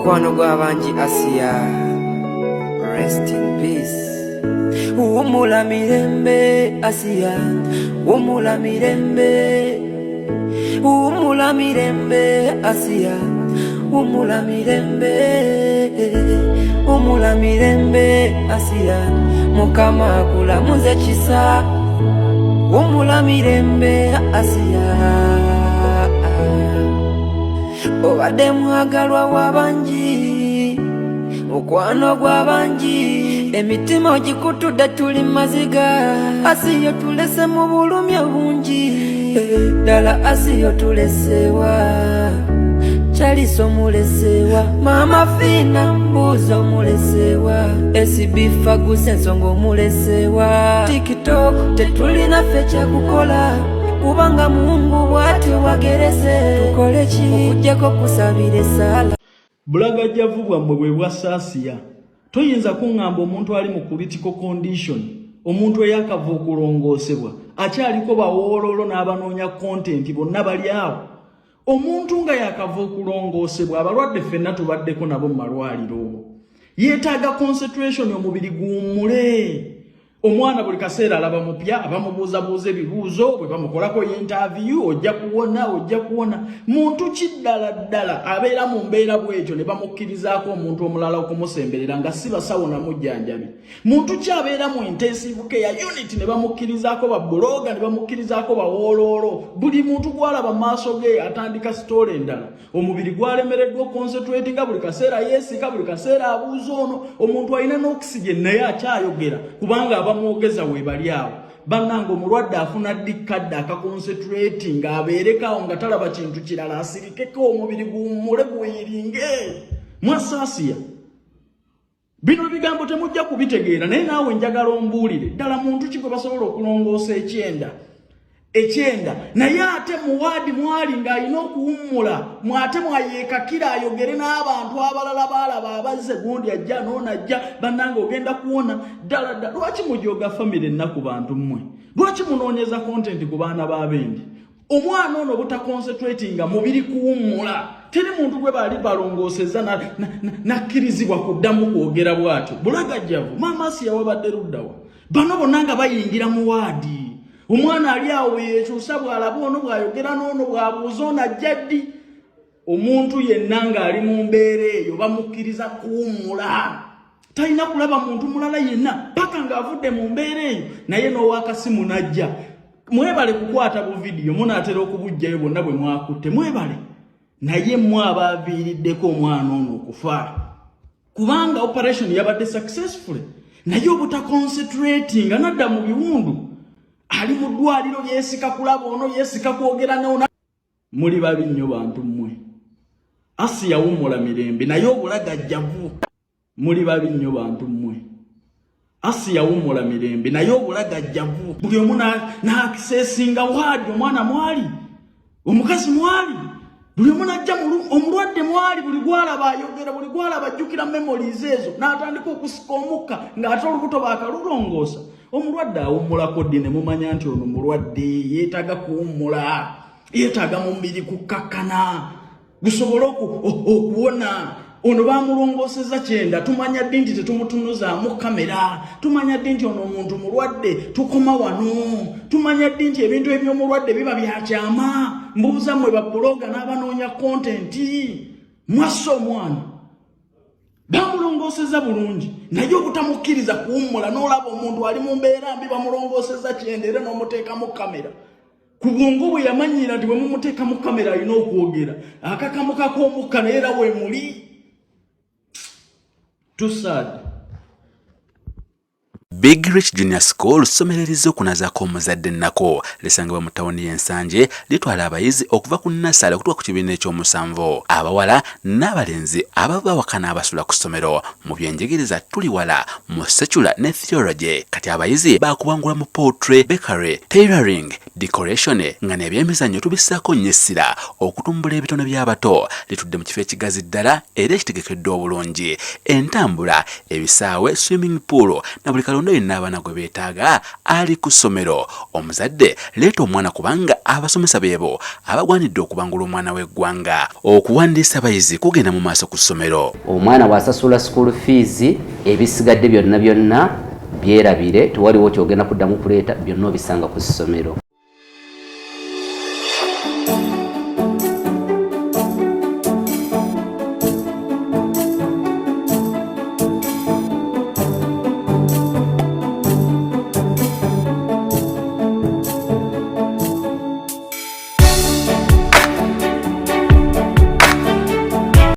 mukwano gw'abangi Asia, rest in peace. Umula mirembe Asia, umula mirembe, umula mirembe Asia, umula mirembe, umula mirembe Asia, mukama kula muze chisa, umula mirembe Asia. Obadde mwagalwa w'abangi, mukwano gw'abangi, emitima ogikutudde tuli maziga, Asiya tulese mu bulumi obungi, ddala Asiya tulesewa, Chaliso mulesewa, Mama Fina Mbuzo mulesewa, SB Faguse Ensongo mulesewa, TikTok tetulina ffe kyakukola, kubanga Mungu bw'atyo wagerese, tukole ki okujjako kusabira essala. Bulagajjavu bwammwe bwe bwa Asia. Toyinza kuŋŋamba omuntu ali mu critical condition, omuntu eyakava okulongoosebwa, akyaliko bawoololo n'abanoonya content bonna bali awo. Omuntu nga yakava okulongoosebwa, abalwadde ffenna tubaddeko nabo mu malwaliro. Yeetaaga concentration omubiri guwummule. Omwana buli kaseera alaba mupya, abamubuuzabuuza ebibuuzo, bwe bamukolako interview, ojja kuwona. Muntu kiddala ddala abeera mu mbeera bw'ekyo ne bamukkirizaako omuntu omulala okumusemberera nga si basawo na mujjanjabi. Muntu kyabeera mu intensive care unit ne bamukkirizaako ba bloga, ne bamukkirizaako bawooloolo. Buli muntu gwalaba maaso ge atandika story endala. Omubiri gwalemereddwa concentrate nga buli kaseera yeesika, buli kaseera abuuza ono. Omuntu alina n'oxygen naye akyayogera kubanga abamwogeza we bali awo. Bannange omulwadde afuna dikkadde akaconcentrate nga abeerekawo nga talaba kintu kirala, asirikeko omubiri guwummule guyiringe. Mwassa Asia, bino bigambo temujja kubitegeera, naye naawe njagala ombuulire ddala muntu ki gwe basobola okulongoosa ekyenda naye ate muwaadi mwali ng'alina okuwummula, mwate mwayeekakira ayogere n'abantu abalala baalaba abazze gundi ajja n'onajja. Bannange ogenda kuwona ddala. Lwaki mujooga famire ennaku bantu mmwe? Lwaki munoonyeza content ku baana b'abendi? Omwana ono butaconcentratinga mubiri kuwummula. Teri muntu gwe bali balongoosezza nakkirizibwa kuddamu kwogera bw'atyo. Bulagajjavu Mama Asia wabadde luddawa. Bano bonna nga bayingira muwaadi. Omwana ali awo yekyusa bw'alaba ono bw'ayogera n'ono bw'abuuza ono ajja ddi. Omuntu yenna ng'ali mu mbeera eyo bamukkiriza kuwummula. Talina kulaba muntu mulala yenna paka ng'avudde mu mbeera eyo, naye n'ow'akasimu n'ajja. Mwebale kukwata bu vidiyo, munaatera okubujjayo bonna bwe mwakutte. Mwebale naye mmwe abaaviiriddeko omwana ono okufa, kubanga operation yabadde successful, naye obutaconcentratinga nadda mu biwundu. Ali mu ddwaliro yeesika kulaba ono, yeesika kwogera n'ona. Muli babi nnyo bantu mmwe. Asia wummula mirembe naye obulagajjavu. Muli babi nnyo bantu mmwe. Asia wummula mirembe naye obulagajjavu. Buli omu n'akiseesinga waadi, omwana mwali, omukazi mwali, buli omu n'ajja omulwadde mwali, buli gwalaba ayogera, buli gwalaba ajjukira memories ezo n'atandika okusika omukka ng'ate olubuto baakalulongoosa. Omulwadde awummulako ddi ne mumanya nti ono mulwadde yeetaaga kuwummula, yeetaaga mu mubiri kukkakkana gusobole okuwona. Ono bamulongoosezza kyenda, tumanya ddi nti tetumutunuzaamu kamera, tumanya ddi nti ono omuntu mulwadde tukoma wano, tumanya ddi nti ebintu eby'omulwadde biba byakyama. Mbuuza mmwe babuloga n'abanoonya kontenti, mwassa omwana. Bamulongoosezza bulungi naye obutamukkiriza kuwummula, n'olaba omuntu ali mu mbeera mbi bamulongoosezza kyenda era n'omuteekamu kamera. Ku bwongo bwe yamanyira nti bwe mumuteekamu kamera alina okwogera, akakamuka k'omukka naye era we muli. Too sad. Big Rich Junior School somererizo okunazaako omuzadde nnako lisangibwa mu tawuni y'Ensanje, litwala abayizi okuva ku nnasale okutuuka ku kibiina eky'omusanvu. Abawala n'abalenzi abava waka n'abasula ku ssomero. Mu byenjigiriza tuli wala mu secular ne theology. Kati abayizi baakubangula mu poetry, bakery, tailoring, decoration nga n'ebyemizannyo tubissaako nnyo essira okutumbula ebitono by'abato. Litudde mu kifo ekigazi ddala era ekitegekeddwa obulungi. Entambula, ebisaawe, swimming pool na buli kalondo kubanga yenna abaana gwe beetaaga ali ku ssomero. Omuzadde leeta omwana kubanga abasomesa beebo abagwanidde okubangula omwana w'eggwanga. Okuwandiisa abayizi kugenda mu maaso ku ssomero. Omwana bw'asasula school fees ebisigadde byonna byerabire, tewaliwo kyogenda kuddamu kuleeta, byonna obisanga ku ssomero.